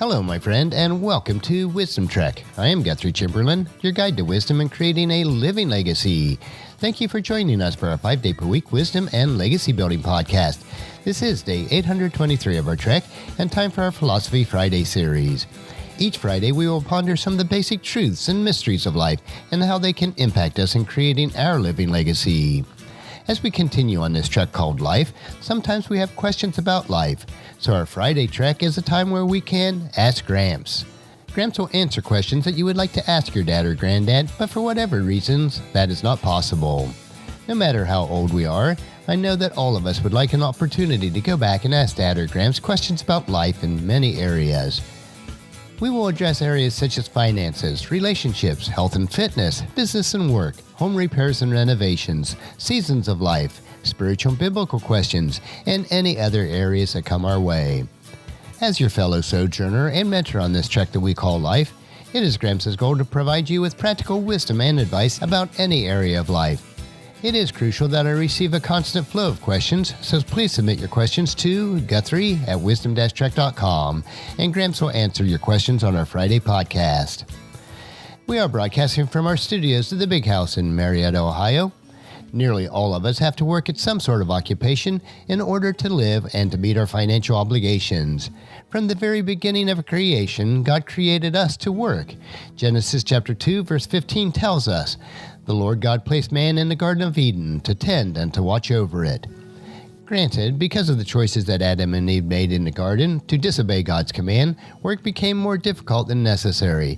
Hello, my friend, and welcome to Wisdom Trek. I am Guthrie Chamberlain, your guide to wisdom and creating a living legacy. Thank you for joining us for our 5-day-per-week wisdom and legacy building podcast. This is day 823 of our trek, and time for our Philosophy Friday series. Each Friday, we will ponder some of the basic truths and mysteries of life and how they can impact us in creating our living legacy. As we continue on this trek called life, sometimes we have questions about life. So our Friday trek is a time where we can Ask Gramps. Gramps will answer questions that you would like to ask your dad or granddad, but for whatever reasons, that is not possible. No matter how old we are, I know that all of us would like an opportunity to go back and ask Dad or Gramps questions about life in many areas. We will address areas such as finances, relationships, health and fitness, business and work, home repairs and renovations, seasons of life, spiritual and biblical questions, and any other areas that come our way. As your fellow sojourner and mentor on this trek that we call life, it is Gramps' goal to provide you with practical wisdom and advice about any area of life. It is crucial that I receive a constant flow of questions, so please submit your questions to Guthrie@wisdom-trek.com, and Gramps will answer your questions on our Friday podcast. We are broadcasting from our studios at the Big House in Marietta, Ohio. Nearly all of us have to work at some sort of occupation in order to live and to meet our financial obligations. From the very beginning of creation, God created us to work. Genesis chapter 2, verse 15 tells us, "The Lord God placed man in the Garden of Eden to tend and to watch over it." Granted, because of the choices that Adam and Eve made in the garden to disobey God's command, work became more difficult than necessary.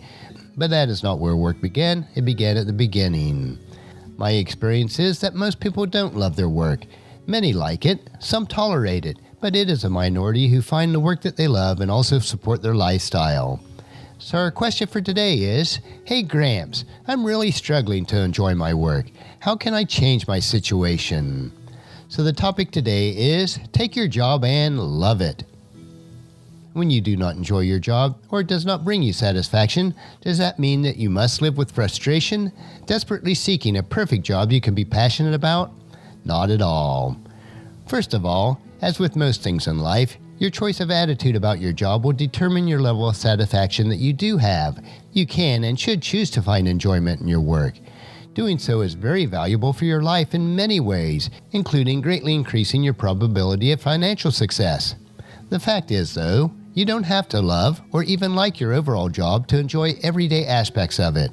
But that is not where work began. It began at the beginning. My experience is that most people don't love their work. Many like it, some tolerate it, but it is a minority who find the work that they love and also support their lifestyle. So our question for today is, "Hey Gramps, I'm really struggling to enjoy my work. How can I change my situation?" So the topic today is, take your job and love it. When you do not enjoy your job or it does not bring you satisfaction, does that mean that you must live with frustration, desperately seeking a perfect job you can be passionate about? Not at all. First of all, as with most things in life, your choice of attitude about your job will determine your level of satisfaction that you do have. You can and should choose to find enjoyment in your work. Doing so is very valuable for your life in many ways, including greatly increasing your probability of financial success. The fact is, though, you don't have to love or even like your overall job to enjoy everyday aspects of it.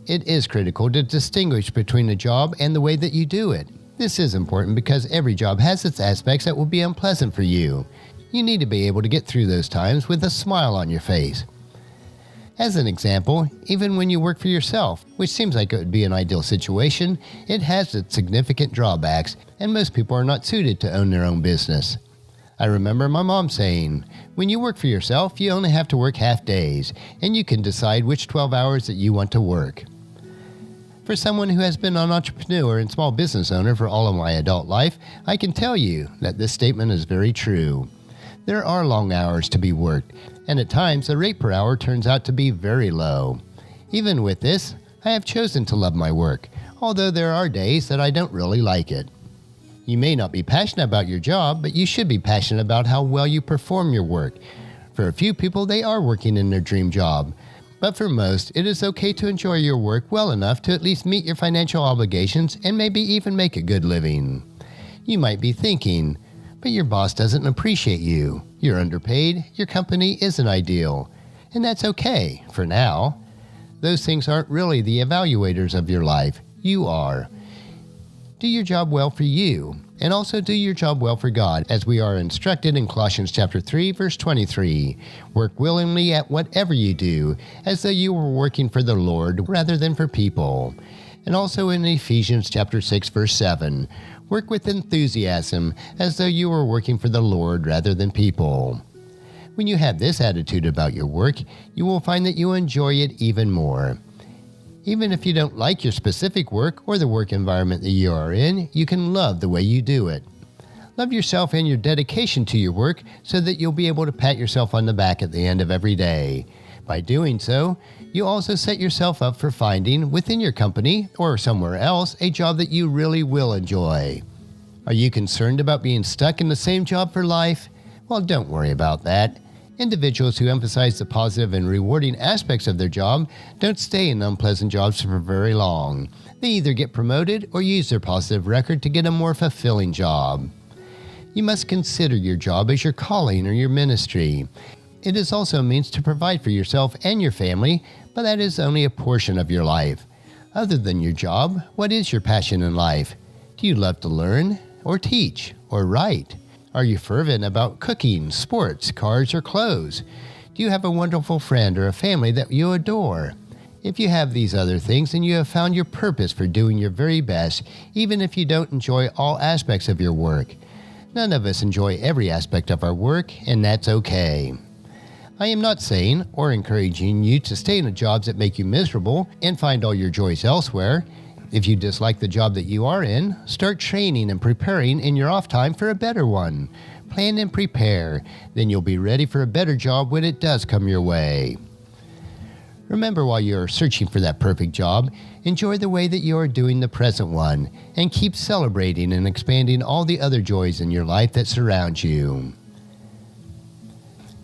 It is critical to distinguish between a job and the way that you do it. This is important because every job has its aspects that will be unpleasant for you. You need to be able to get through those times with a smile on your face. As an example, even when you work for yourself, which seems like it would be an ideal situation, it has its significant drawbacks, and most people are not suited to own their own business. I remember my mom saying, "When you work for yourself, you only have to work half days, and you can decide which 12 hours that you want to work." For someone who has been an entrepreneur and small business owner for all of my adult life, I can tell you that this statement is very true. There are long hours to be worked, and at times the rate per hour turns out to be very low. Even with this, I have chosen to love my work, although there are days that I don't really like it. You may not be passionate about your job, but you should be passionate about how well you perform your work. For a few people, they are working in their dream job. But for most, it is okay to enjoy your work well enough to at least meet your financial obligations and maybe even make a good living. You might be thinking, but your boss doesn't appreciate you. You're underpaid, your company isn't ideal. And that's okay, for now. Those things aren't really the evaluators of your life. You are. Do your job well for you, and also do your job well for God, as we are instructed in Colossians chapter 3, verse 23. Work willingly at whatever you do, as though you were working for the Lord rather than for people. And also in Ephesians chapter 6, verse 7. Work with enthusiasm, as though you were working for the Lord rather than people. When you have this attitude about your work, you will find that you enjoy it even more. Even if you don't like your specific work or the work environment that you are in, you can love the way you do it. Love yourself and your dedication to your work so that you'll be able to pat yourself on the back at the end of every day. By doing so, you also set yourself up for finding, within your company or somewhere else, a job that you really will enjoy. Are you concerned about being stuck in the same job for life? Well, don't worry about that. Individuals who emphasize the positive and rewarding aspects of their job don't stay in unpleasant jobs for very long. They either get promoted or use their positive record to get a more fulfilling job. You must consider your job as your calling or your ministry. It is also a means to provide for yourself and your family, but that is only a portion of your life. Other than your job, what is your passion in life? Do you love to learn, or teach, or write? Are you fervent about cooking, sports, cars, or clothes? Do you have a wonderful friend or a family that you adore? If you have these other things, then you have found your purpose for doing your very best, even if you don't enjoy all aspects of your work. None of us enjoy every aspect of our work, and that's okay. I am not saying or encouraging you to stay in jobs that make you miserable and find all your joys elsewhere. If you dislike the job that you are in, start training and preparing in your off time for a better one. Plan and prepare, then you'll be ready for a better job when it does come your way. Remember, while you are searching for that perfect job, enjoy the way that you are doing the present one, and keep celebrating and expanding all the other joys in your life that surround you.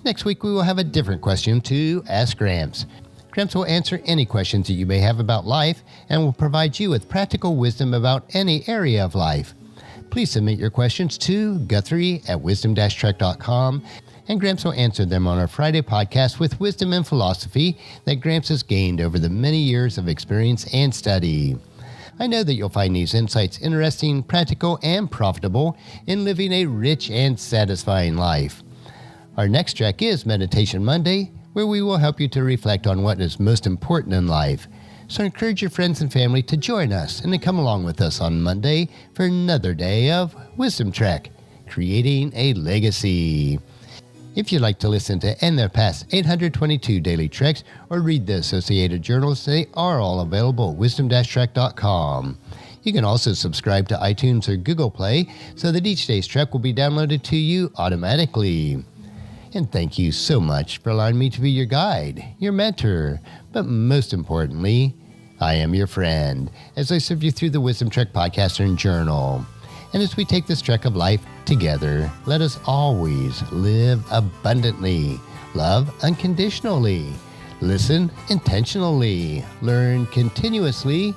Next week, we will have a different question to Ask Gramps. Gramps will answer any questions that you may have about life and will provide you with practical wisdom about any area of life. Please submit your questions to Guthrie@wisdom-trek.com, and Gramps will answer them on our Friday podcast with wisdom and philosophy that Gramps has gained over the many years of experience and study. I know that you'll find these insights interesting, practical, and profitable in living a rich and satisfying life. Our next trek is Meditation Monday, where we will help you to reflect on what is most important in life. So encourage your friends and family to join us and to come along with us on Monday for another day of Wisdom Trek, creating a legacy. If you'd like to listen to any of the past 822 daily treks or read the associated journals, they are all available at wisdom-trek.com. You can also subscribe to iTunes or Google Play so that each day's trek will be downloaded to you automatically. And thank you so much for allowing me to be your guide, your mentor, but most importantly, I am your friend as I serve you through the Wisdom Trek podcast and journal. And as we take this trek of life together, let us always live abundantly, love unconditionally, listen intentionally, learn continuously,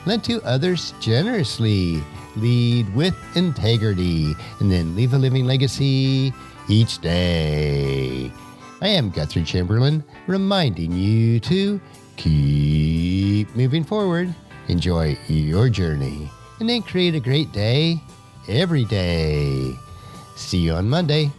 lend to others generously, lead with integrity, and then leave a living legacy each day. I am Guthrie Chamberlain, reminding you to keep moving forward, enjoy your journey, and then create a great day every day. See you on Monday.